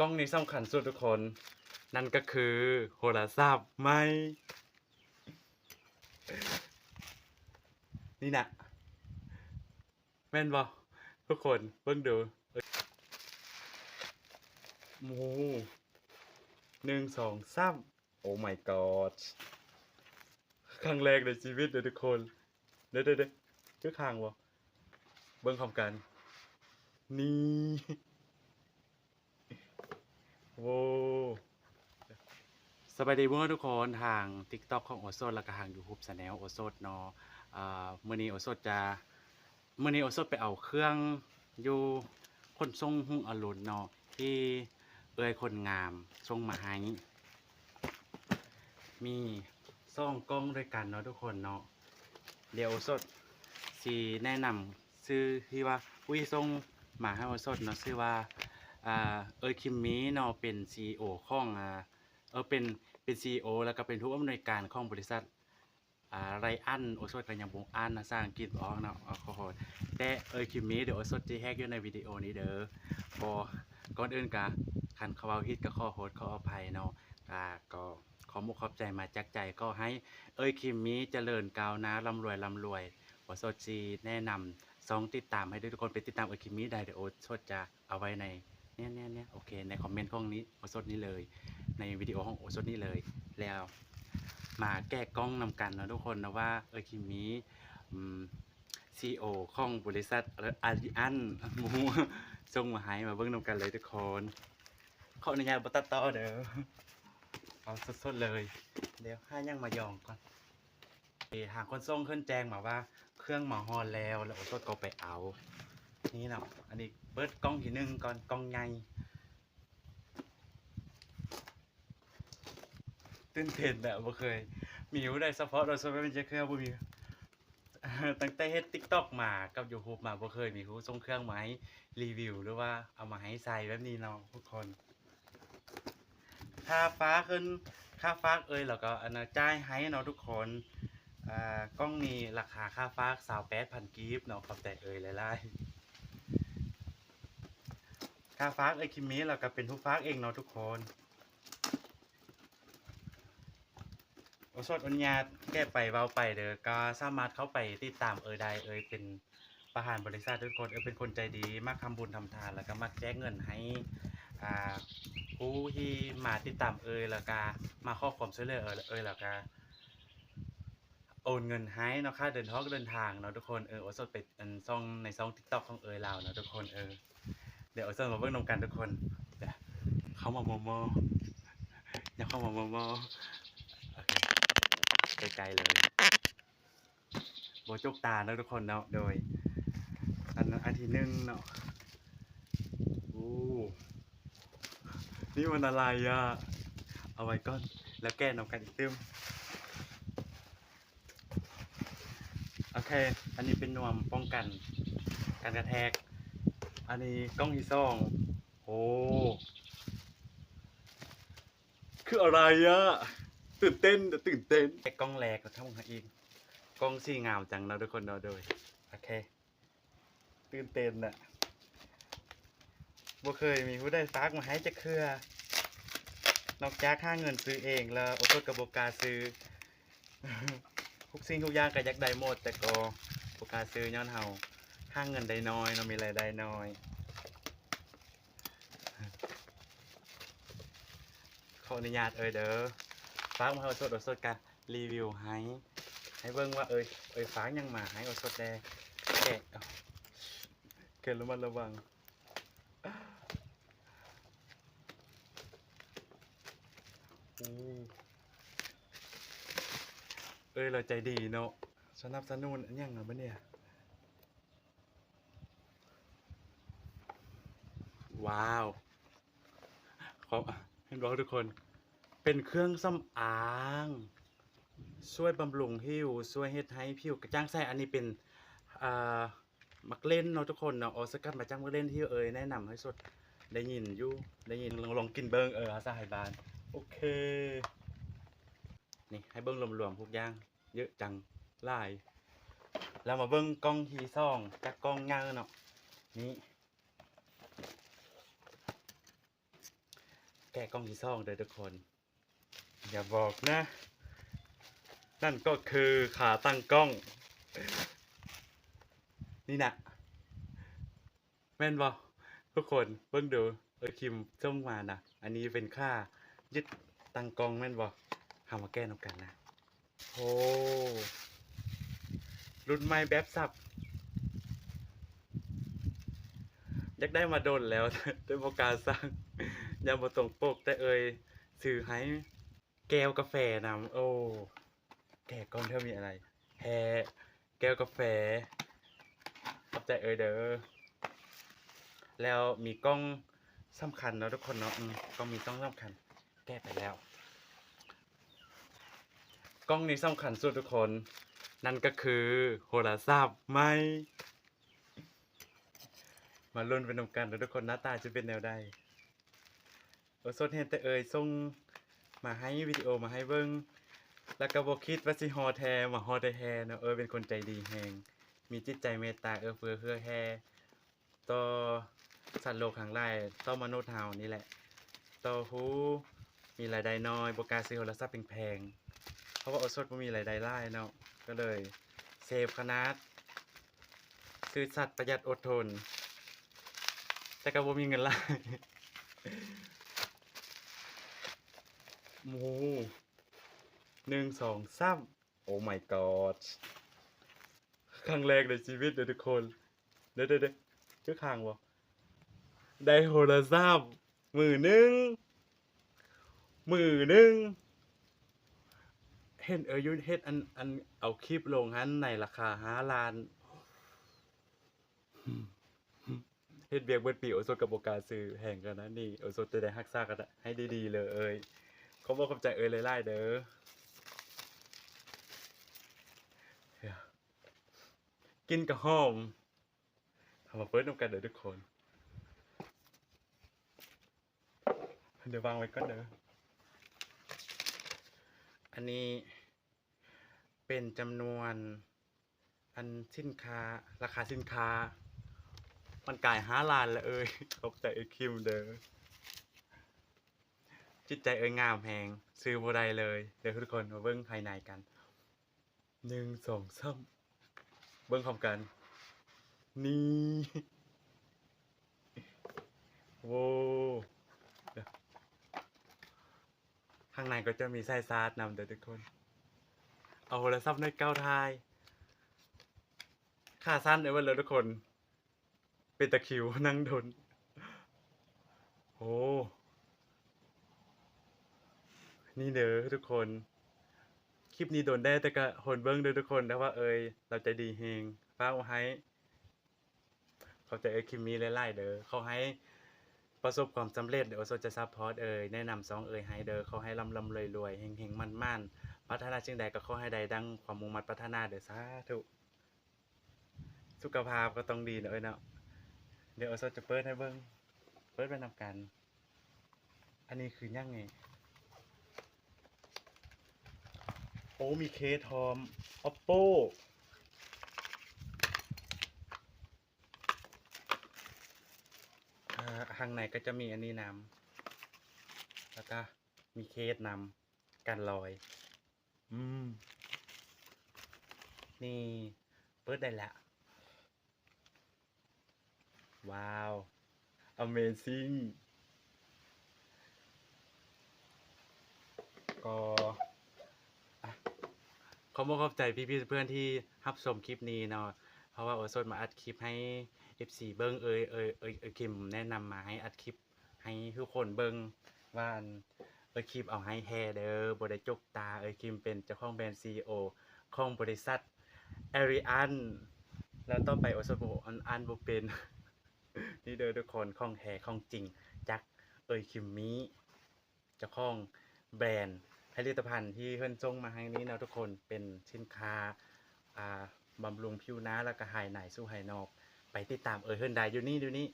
กล้องนี้สำคัญสุดทุกคนนั่นก็คือโทรศัพท์ไม่นี่นะแม่นบ่ทุกคนเบิ่งดูโอ้1 2 3โอ้ my god ครั้งแรกในชีวิตเลยทุกคนเด้อคือข้างบ่เบิ่งพร้อมกันนี่โว้สบายดีเมื่อทุกคนทาง TikTok ของโอโซดแล้วก็ทาง YouTube Channel โอโซดเนาะมื้อนี้โอโซดไปเอาเครื่องอยู่คนส่งหุ่งอรุณเนาะที่คนงามส่งมาให้มี2 กล้องด้วยกันเนาะทุกคนเนาะเดี๋ยวโอโซดสิแนะนำชื่อที่ว่าผู้ที่ส่งมาให้โอโซดเนาะชื่อว่าคิมมี่เนาะเป็น CEO ของเป็น CEO แล้วก็เป็นผู้อำนวยการของบริษัทไรอันโอโซดก็ยังบ่อ่านภาษาอังกฤษออกเนาะขอโทษแต่คิมมี่เดี๋ยวโอโซดสิแฮกอยู่ในวิดีโอนี้เด้อบ่ก่อนอื่นก็คันเขาเว้าผิดก็ขอโทษขออภัยเนาะก็ขอมุกขอบใจมาจากใจก็ให้คิมมี่เจริญก้าวหน้าร่ำรวยโอโซดสิแนะนำช่องติดตามให้ด้วยทุกคนไปติดตามคิมมี่ได้เดี๋ยวโอโซดจะเอาไว้ในเนี่ยโอเคในคอมเมนต์ของนี้โอโซดนี้เลยในวิดีโอของโอโซดนี้เลยแล้วมาแก้กล้องนำกันนะทุกคนนะว่าคิมมี่CEO ของบริษัทอาริอันหมูส่งมาให้มาเบิ่งนำกันเลยทุกคนขออนุญาตบ่ตัดต่อเด้อเอาสดๆเลยเดี๋ยวให้ยังมายองก่อนหาคนส่งขึ้นแจ้งมาว่าเครื่องมาฮอดแล้วโอโซดก็ไปเอานี่เนาะอันนี้เปิดกล้องที่1ก่อนกล้องใหญ่ตื่นเต้นแบบบ่เคยมีอยู่ได้เฉพาะเราสมัยมันจะเครื่องบ่มีตั้งแต่เฮ็ด TikTok มากับ YouTube มาบ่เคยมีผู้ส่งเครื่องมาให้รีวิวหรือว่าเอามาให้ใส่แบบนี้เนาะทุกคนค่าฟ้าขึ้นค่าฟ้าแล้วก็อันน่ะจ่ายให้เนาะทุกคนกล้องนี้ราคาค่าฟ้า28,000กีบเนาะขอบใจหลายๆค่าฟ้าคิมมี่แล้วก็เป็นผู้ฟ้าเองเนาะทุกคนโอโซดอนุญาตแก้ไปเว้าไปเด้อก็สามารถเข้าไปติดตามได้เป็นประธานบริษัททุกคนเป็นคนใจดีมักทำบุญทำทานแล้วก็มักแจกเงินให้ผู้ที่มาติดตามแล้วก็มาขอความช่วยเหลือแล้วก็โอนเงินให้เนาะค่าเดินทางเนาะทุกคนโอโซดไปช่องในช่อง TikTok ของเราเนาะทุกคนเดี๋ยวโอโซดมาเบิ่งนำกันทุกคนเดี๋ยวเข้ามามออย่าเข้ามามอโอเคไกลๆเลยโบจกตาเนาะทุกคนเนาะโดยอันที่1เนาะโอ้นี่มันอะไรเอาไว้ก่อนแล้วแก้นำกันอีกตึมโอเคอันนี้เป็นนวมป้องกันการกระแทกอันนี้กล้องที่2โอ้คืออะไรตื่นเต้นแต่กล้องแรกก็ทำมาอีกกล้องสีงามจังเนาะทุกคนเนาะโดยโอเคตื่นเต้นบ่เคยมีผู้ใดฝากมาให้จักเทื่อนอกจากค่าเงินซื้อเองแล้วโอโซดก็บ่กล้าซื้อทุกสิ่งทุกอย่างก็อยากได้หมดแต่ก็บ่กล้าซื้อย้อนเฮาค่าเงินได้น้อยเนาะมีรายได้น้อยขออนุญาตเด้อฝากมาให้โอโซดก็รีวิวให้เบิ่งว่าฝากหยังมาให้โอโซดแด่แกะเกินระวังเราใจดีเนาะสนับสนุนอันยังบ่เนี่ยว้าวขอเห็นบ่ทุกคนเป็นเครื่องสำอางช่วยบำรุงผิวช่วยเฮ็ดให้ผิวกระจ่างใสอันนี้เป็นอ่ามักเล่นเนาะทุกคนเนาะสกัดมาจากมักเล่นที่แนะนำให้สดได้ยินอยู่ได้ยินลองกินเบิ่งอาซาไฮบานโอเคนี่ให้เบิ่งรวมๆทุกอย่างเยอะจังหลายแล้วมาเบิ่งกล้องที่2จากกล้องใหญ่เนาะนี่ แกะกล้องที่ซ่องเด้อทุกคนอย่าบอกนะนั่นก็คือขาตั้งกล้องนี่นะแม่นบ่ทุกคนเบิ่งดูคิมส่งมานะอันนี้เป็นค่ายึดตั้งกล้องแม่นบ่เฮามาแก้นำกันนะโอ้รุ่นใหม่แบบสับอยากได้มาโดนแล้ว แต่บ่กล้าสั่งยังบ่ตรงปกแต่ซื้อให้แก้วกาแฟนำโอ้แก้กล้องเท่ามีอะไรแฮแก้วกาแฟขอบใจเด้อแล้วมีกล้องสำคัญเนาะทุกคนเนาะกล้องมีกล้องสำคัญแก้ไปแล้วกล้องนี้สำคัญสุดทุกคนนั่นก็คือโทรศัพท์ใหม่มาลุ้นไปนำกันทุกคนหน้าตาจะเป็นแนวใดสดเห็นแต่ส่งมาให้วิดีโอมาให้เบิ่งแล้วก็บ่คิดว่าสิฮอแท้มาฮอได้แท้เนาะเป็นคนใจดีแฮงมีจิตใจเมตตาเฟื้อเฮือแฮ่ต่อสัตว์โลกทั้งหลายต่อมนุษย์เฮานี่แหละต่อผู้มีรายได้น้อยบ่กล้าซื้อโทรศัพท์แพงๆเพราะว่าสดบ่มีรายได้หลายเนาะก็เลยเซฟขนาดซื่อสัตย์ประหยัดอดทนแต่ก็บ่มีเงินหลายหมู1 2 3โอ้ my god ครั้งแรกในชีวิตเลยทุกคนเด้อชื่อคางบ่ได้โทรศัพท์มือหนึ่งเห็นยุเฮ็ดอันเอาคลิปลงหันในราคา5 ล้านเฮ็ดเบียกเบิดปีสดกับบ่กล้าซื้อแพงกันนะนี่สดจะได้รักษากันให้ดีๆเลยขอบอกขอบใจหลายๆเด้อกินกะหอมเอามาเปิดนำกันเด้อทุกคนเดี๋ยววางไว้ก่อนเด้ออันนี้เป็นจำนวนอันสินค้าราคาสินค้ามันกาย5 ล้านแล้วขอบใจคิมเด้อจิตใจงามแฮงซื้อบ่ได้เลยเดี๋ยวทุกคนมาเบิ่งภายในกัน1 2 3เบิ่งพร้อมกันนี่โว้ข้างในก็จะมีสายชาร์จนำเด้อทุกคนเอาโทรศัพท์ในเก้าทายขาสั้นเบิ่งเลยทุกคนเป็นตะคริวนั่งดนโอ้นี่เด้อทุกคนคลิปนี้โดนได้แต่ก็หนเบิ่งเด้อทุกคนแต่ว่าเราใจดีแฮงฟ้ากให้เขาใจคลิปนี้หลายๆเด้อเขาให้ประสบความสำเร็จเดี๋ยวโซจะซัพพอร์ตแนะนำ2ให้เด้อเขาให้ร่ำรวยๆเฮงๆมั่นๆพัฒนาสิ่งใดก็ขอให้ได้ดังความมุ่งมั่นปรารถนาเด้อสาธุสุขภาพก็ต้องดีเนาะเนาะเดี๋ยวโซจะเปิดให้เบิ่งเปิดไปนำกันอันนี้คือยังไงโอ้มีเคสพร้อม Oppo ข้างในก็จะมีอันนี้นำแล้วก็มีเคสนำกันรอยนี่เปิดได้แล้วว้าว Amazing ก็ขอขอบใจพี่ๆเพื่อนที่รับชมคลิปนี้เนาะเพราะว่าสดมาอัดคลิปให้ FC เบิ่งคิมแนะนำมาให้อัดคลิปให้ทุกคนเบิ่งว่าคิมเอาให้แฮเด้อบ่ได้จกตาคิมเป็นเจ้าของแบรนด์ CEO ของบริษัท Arian แล้วต่อไปสดบ่อันบ่เป็น นี่เด้อทุกคนของแท้ของจริงจากคิมมีเจ้าของแบรนด์ผลิตภัณฑ์ที่เพิ่นส่งมาให้นี้เนาะทุกคนเป็นสินค้าบำรุงผิวหน้าแล้วก็หายหน่ายสู้หายนอกไปติดตามเพิ่นได้อยู่นี่